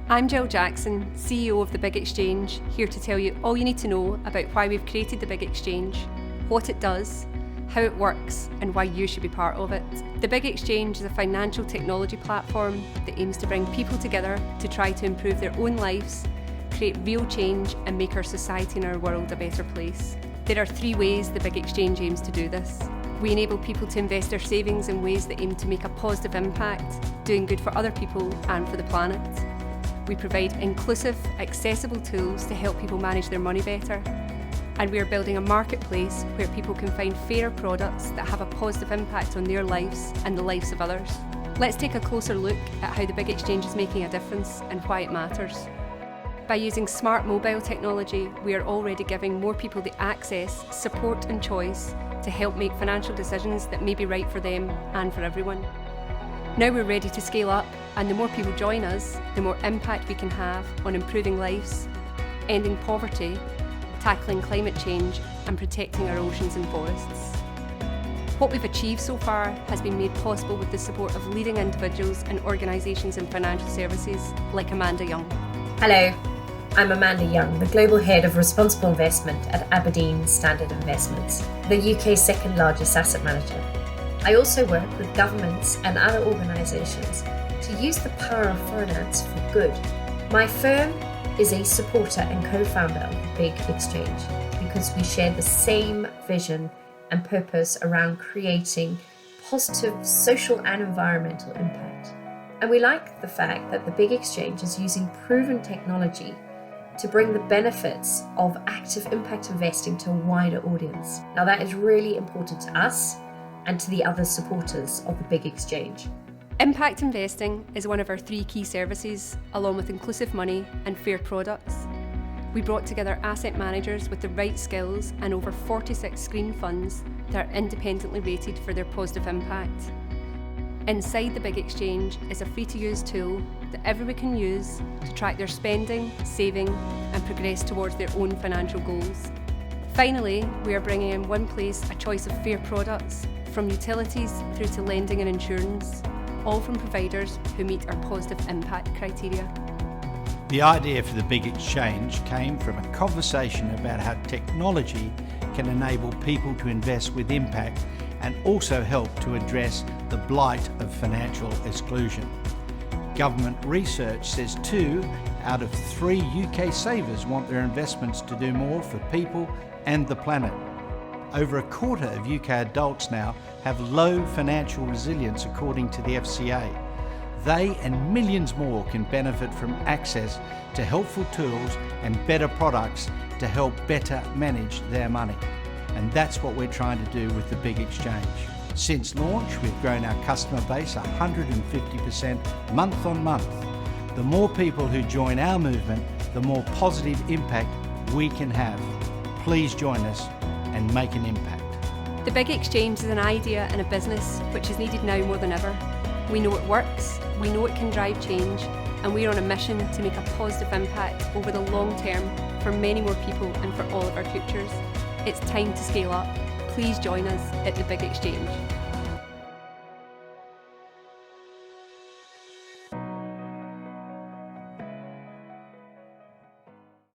I'm Jill Jackson, CEO of The Big Exchange, here to tell you all you need to know about why we've created The Big Exchange, what it does, how it works, and why you should be part of it. The Big Exchange is a financial technology platform that aims to bring people together to try to improve their own lives, create real change, and make our society and our world a better place. There are 3 ways The Big Exchange aims to do this. We enable people to invest their savings in ways that aim to make a positive impact, doing good for other people and for the planet. We provide inclusive, accessible tools to help people manage their money better. And we are building a marketplace where people can find fairer products that have a positive impact on their lives and the lives of others. Let's take a closer look at how the Big Exchange is making a difference and why it matters. By using smart mobile technology, we are already giving more people the access, support and choice to help make financial decisions that may be right for them and for everyone. Now we're ready to scale up, and the more people join us, the more impact we can have on improving lives, ending poverty, tackling climate change, and protecting our oceans and forests. What we've achieved so far has been made possible with the support of leading individuals and organisations in financial services like Amanda Young. Hello, I'm Amanda Young, the Global Head of Responsible Investment at Aberdeen Standard Investments, the UK's second largest asset manager. I also work with governments and other organisations to use the power of finance for good. My firm is a supporter and co-founder of the Big Exchange because we share the same vision and purpose around creating positive social and environmental impact. And we like the fact that the Big Exchange is using proven technology to bring the benefits of active impact investing to a wider audience. Now that is really important to us and to the other supporters of the Big Exchange. Impact investing is one of our 3 key services, along with inclusive money and fair products. We brought together asset managers with the right skills and over 46 screen funds that are independently rated for their positive impact. Inside the Big Exchange is a free-to-use tool that everyone can use to track their spending, saving, and progress towards their own financial goals. Finally, we are bringing in one place a choice of fair products, from utilities through to lending and insurance, all from providers who meet our positive impact criteria. The idea for the Big Exchange came from a conversation about how technology can enable people to invest with impact and also help to address the blight of financial exclusion. Government research says 2 out of 3 UK savers want their investments to do more for people and the planet. Over a quarter of UK adults now have low financial resilience according to the FCA. They and millions more can benefit from access to helpful tools and better products to help better manage their money. And that's what we're trying to do with the Big Exchange. Since launch, we've grown our customer base 150% month on month. The more people who join our movement, the more positive impact we can have. Please join us and make an impact. The Big Exchange is an idea and a business which is needed now more than ever. We know it works, we know it can drive change, and we are on a mission to make a positive impact over the long term for many more people and for all of our futures. It's time to scale up. Please join us at the Big Exchange.